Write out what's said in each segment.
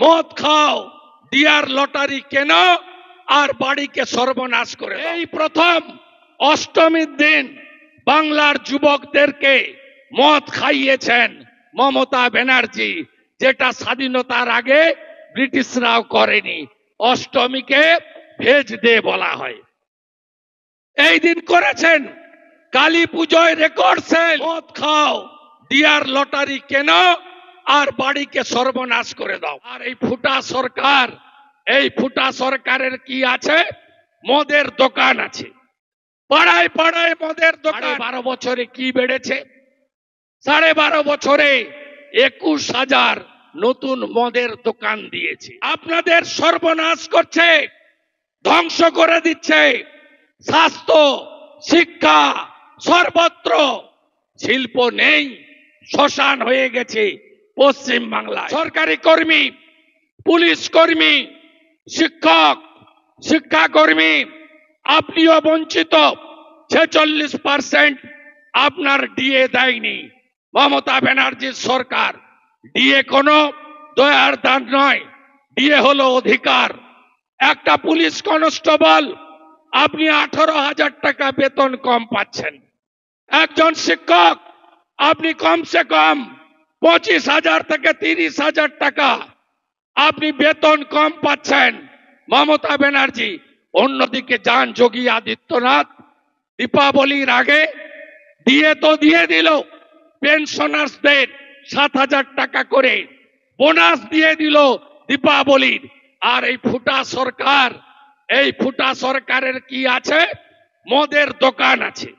মদ খাও, dear lottery কেন, আর বাড়িকে সর্বনাশ করে দাও। এই প্রথম অষ্টমীর দিন বাংলার যুবকদেরকে মদ খাইয়েছেন মমতা ব্যানার্জি, যেটা স্বাধীনতার আগে ব্রিটিশরাও করেনি। অষ্টমীকে ভেজ ডে বলা হয়। এই দিন করেছেন। কালী পুজোয় রেকর্ড সেল। মদ খাও, ডিয়ার লটারি কেন, আর বাড়িকে সর্বনাশ করে দাও। আর এই ফুটা সরকারের কি আছে? মদের দোকান আছে, পাড়ায় পাড়ায় মদের দোকান। 12 বছরে কি বেড়েছে? 12.5 বছরে 21,000 নতুন মদের দোকান দিয়েছে। আপনাদের সর্বনাশ করছে, ধ্বংস করে দিচ্ছে। স্বাস্থ্য, শিক্ষা, সর্বত্র শিল্প নেই, শ্মশান হয়ে গেছে পশ্চিম বাংলায়। সরকারি কর্মী, পুলিশ কর্মী, শিক্ষক, শিক্ষাকর্মী, আপনিও বঞ্চিত। 46% আপনার ডিএ দেয়নি মমতা ব্যানার্জির সরকার। ডিএ কোনো দয়ার দান নয়, ডিএ হলো অধিকার। একটা পুলিশ কনস্টেবল আপনি 18,000 টাকা বেতন কম পাচ্ছেন। একজন শিক্ষক আপনি কমসে কম 25,000 থেকে 30,000 টাকা আপনি বেতন কম পাচ্ছেন। মমতা ব্যানার্জি অন্যদিকে যান যোগী আদিত্যনাথ, দীপাবলির আগে দিয়ে তো দিয়ে দিল পেনশনার্সদের 7,000 টাকা করে বোনাস দিয়ে দিল দীপাবলির। আর এই ফুটা সরকারের কি আছে? মদের দোকান আছে,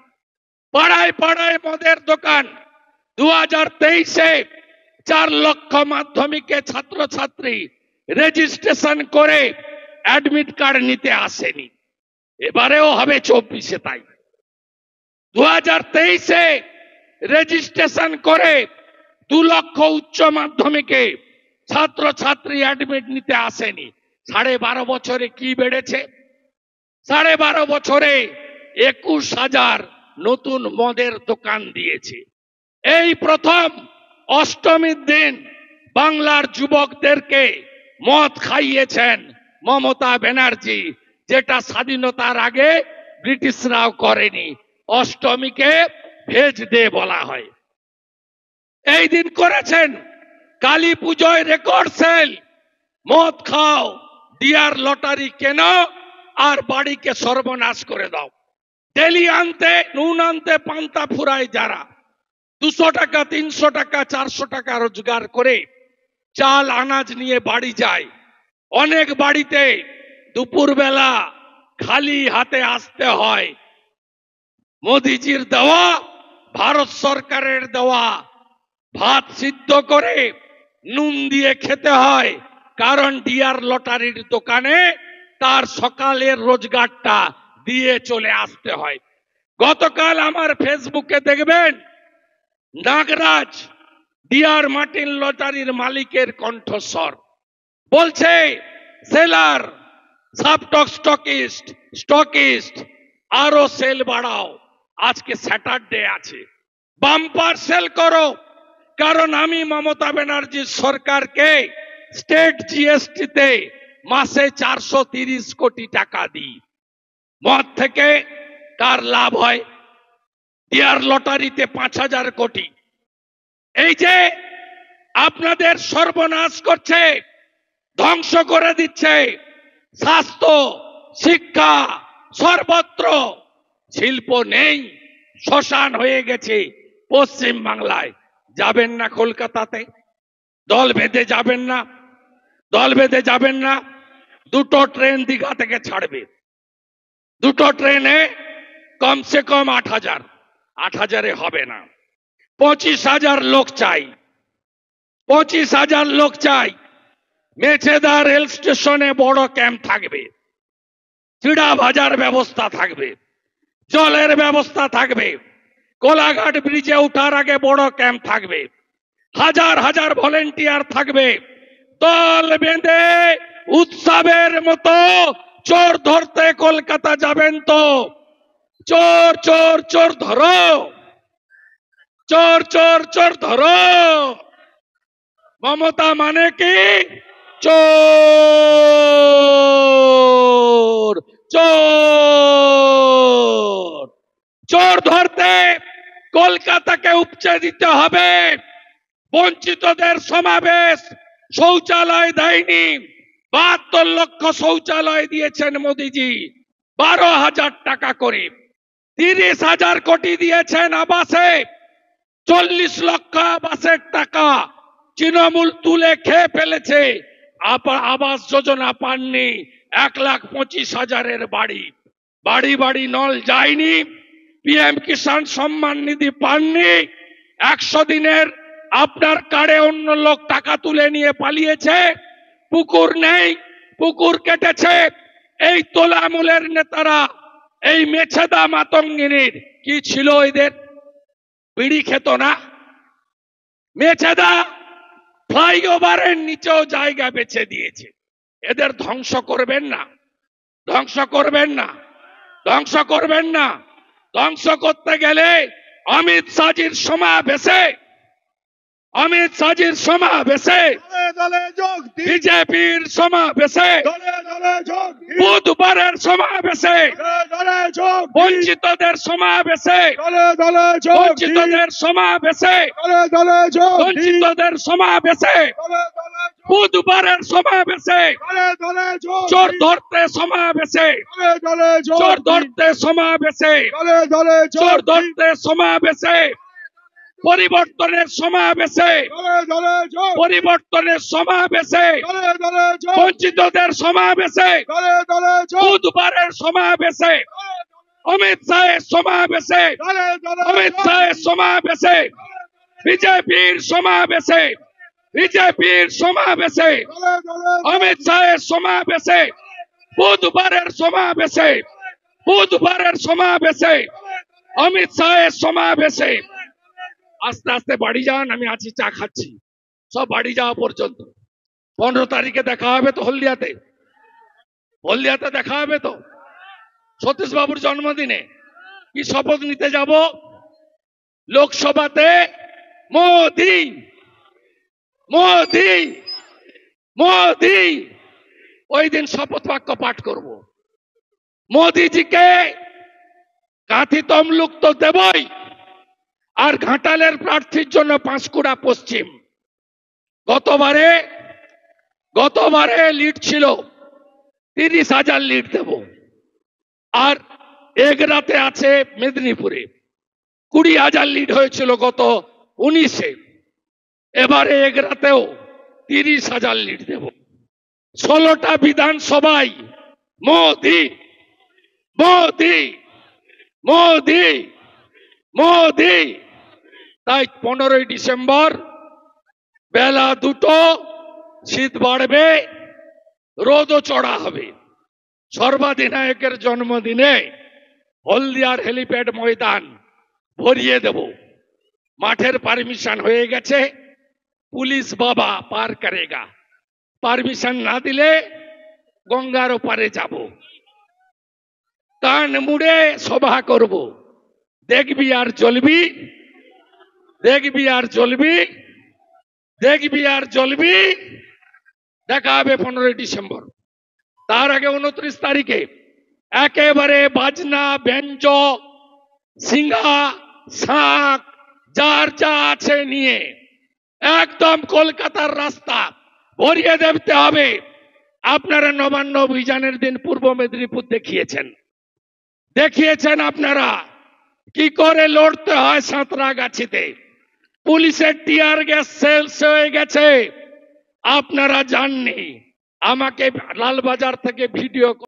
পাড়ায় পাড়ায় মদের দোকান। 2023-এ 4 লক্ষ মাধ্যমিকে ছাত্রছাত্রী রেজিস্ট্রেশন করে অ্যাডমিট কার্ড নিতে আসেনি, এবারেও হবে 24-এ তাই। 2023-এ রেজিস্ট্রেশন করে 2 লক্ষ উচ্চ মাধ্যমিকে ছাত্রছাত্রী অ্যাডমিট নিতে আসেনি। 12.5 বছরে কি বেড়েছে? 12.5 বছরে 21,000 নতুন মদের দোকান দিয়েছে। এই প্রথম অষ্টমীর দিন বাংলার যুবকদেরকে মদ খাইয়েছেন মমতা ব্যানার্জি, যেটা স্বাধীনতার আগে ব্রিটিশরাও করেনি। অষ্টমীকে ভেজ ডে বলা হয়। এই দিন করেছেন। কালী পুজোয় রেকর্ড সেল। মদ খাও, ডিয়ার লটারি কেন, আর বাড়িকে সর্বনাশ করে দাও। তেলি আনতে, নুন আনতে পান্তা ফুরায় যারা 200 টাকা, 300 টাকা, 400 টাকা রোজগার করে চাল আনাজ নিয়ে বাড়ি যায়। অনেক বাড়িতে দুপুরবেলা খালি হাতে আসতে হয়। মোদিজির দেওয়া, ভারত সরকারের দেওয়া ভাত সিদ্ধ করে নুন দিয়ে খেতে হয়, কারণ ডিয়ার লটারির দোকানে তার সকালের রোজগারটা দিয়ে চলে আসতে হয়। গতকাল আমার ফেসবুকে দেখবেন নাগরাজ ডিয়ার মার্টিন লটারির মালিকের কণ্ঠস্বর বলছে, সেলার, স্টকিস্ট আরো সেল বাড়াও, আজকে স্যাটারডে আছে, বাম্পার সেল করো। কারণ আমি মমতা ব্যানার্জির সরকারকে স্টেট জিএসটিতে মাসে 430 কোটি টাকা দিই। মদ থেকে কার লাভ হয়? ডিয়ার লটারিতে 5,000 কোটি। এই যে আপনাদের সর্বনাশ করছে, ধ্বংস করে দিচ্ছে। স্বাস্থ্য, শিক্ষা, সর্বত্র শিল্প নেই, শ্মশান হয়ে গেছে পশ্চিম বাংলায়। যাবেন না কলকাতাতে? দল বেঁধে যাবেন না? দল বেঁধে যাবেন না? 2টো ট্রেন দীঘা থেকে ছাড়বে। 2টো ট্রেনে কমসে কম 8,000। 8,000-এ হবে না, 25,000 লোক চাই। 25,000 লোক চাই। মেছেদা রেল স্টেশনে বড় ক্যাম্প থাকবে, চিড়া ভাজার ব্যবস্থা থাকবে, জলের ব্যবস্থা থাকবে, কোলাঘাট ব্রিজে ওঠার আগে বড় ক্যাম্প থাকবে, হাজার হাজার ভলেন্টিয়ার থাকবে। দল বেঁধে উৎসবের মতো চোর ধরতে কলকাতা যাবেন তো? চোর চোর চোর ধরো, চোর চোর চোর ধরো। মমতা মানে কি? চোর চোর চোর ধরতে কলকাতাকে উপচে দিতে হবে। বঞ্চিতদের সমাবেশ, শৌচালয় দেয়নি, 72 লক্ষ শৌচালয় দিয়েছেন মোদিজি, 12,000 টাকা করে। 30,000 কোটি দিয়েছেন আবাসে, 40 লক্ষ আবাসের টাকা তৃণমূল তুলে খেয়ে ফেলেছে। আবাস যোজনা পাননি, 1,25,000 বাড়ি, বাড়ি বাড়ি নল যায়নি। পিএম কিষাণ সম্মান নিধি পাননি। 100 দিনের আপনার কার্ডে অন্য লোক টাকা তুলে নিয়ে পালিয়েছে। পুকুর নেই, পুকুর কেটেছে। এই তোলামূলের নেতারা, এই মেছেদা মাতঙ্গিনীর কি ছিল, এদের বিড়ি খেত না? মেছেদা ফ্লাইওভারের নিচেও জায়গা বেছে দিয়েছে। এদের ধ্বংস করবেন না, ধ্বংস করবেন না, ধ্বংস করবেন না। ধ্বংস করতে গেলে অমিত শাহজির সমাবেশে, অমিত শাহজির সমাবেশে, বিজেপির সমাবেশে, বুধবারের সমাবেশে, বঞ্চিতদের সমাবেশে, বঞ্চিতদের সমাবেশে, বঞ্চিতদের সমাবেশে, বুধবারের সমাবেশে, চোর ধরতে সমাবেশে, চোর ধরতে সমাবেশে, চোর ধরতে সমাবেশে, পরিবর্তনের সমাবেশে, পরিবর্তনের সমাবেশে, বঞ্চিতদের সমাবেশে, বুধবারের সমাবেশে, অমিত শাহের সমাবেশে, অমিত শাহের সমাবেশে, বিজেপির সমাবেশে, বিজেপির সমাবেশে, অমিত শাহের সমাবেশে, বুধবারের সমাবেশে, বুধবারের সমাবেশে, অমিত শাহের সমাবেশে। আস্তে আস্তে বাড়ি যান, আমি আছি, চা খাচ্ছি, সব বাড়ি যাওয়া পর্যন্ত। 15 তারিখে দেখা হবে তো হলদিয়াতে, হলদিয়াতে দেখা হবে তো সতীশ বাবুর জন্মদিনে। কি শপথ নিতে যাব? লোকসভাতে মোদি মোদি মোদি, ওই দিন শপথ বাক্য পাঠ করব। মোদিজিকে কাঁথি তমলুক তো দেবই, আর ঘাটালের প্রার্থীর জন্য পাঁশকুড়া পশ্চিম। গতবারে লিড ছিল, 30,000 লিড দেব। আর এগরাতে আছে মেদিনীপুরে, 20,000 লিড হয়েছিল গত 19-এ। এবারে এগরাতেও 30,000 লিড দেব। 16টা বিধানসভায় মোদি মোদি মোদি মোদি। তাই 15ই ডিসেম্বর বেলা 2টো, শীত বাড়বে, রোদও চড়া হবে। সর্বাধিনায়কের জন্মদিনে হলদিয়ার হেলিপ্যাড ময়দান ভরিয়ে দেব। মাঠের পারমিশন হয়ে গেছে, পুলিশ বাবা পার করেগা। পারমিশন না দিলে গঙ্গার ওপারে যাব। কান মুড়ে সভা করব, দেখবি আর জ্বলবি, দেখবি আর জ্বলবি, দেখবি আর জ্বলবি। দেখা হবে 15ই ডিসেম্বর। তার আগে 29 তারিখে একেবারে বাজনা, ব্যঞ্জ, সিঙ্গা, শাঁখ, যার যা আছে নিয়ে একদম কলকাতার রাস্তা ভরিয়ে দিতে হবে। আপনারা নবান্ন অভিযানের দিন পূর্ব মেদিনীপুর দেখিয়েছেন আপনারা কি করে লড়তে হয় সাঁতরাগাছিতে। পুলিশের টিয়ার গ্যাস শেষ হয়ে গেছে, আপনারা জাননি। আমাকে লালবাজার থেকে ভিডিও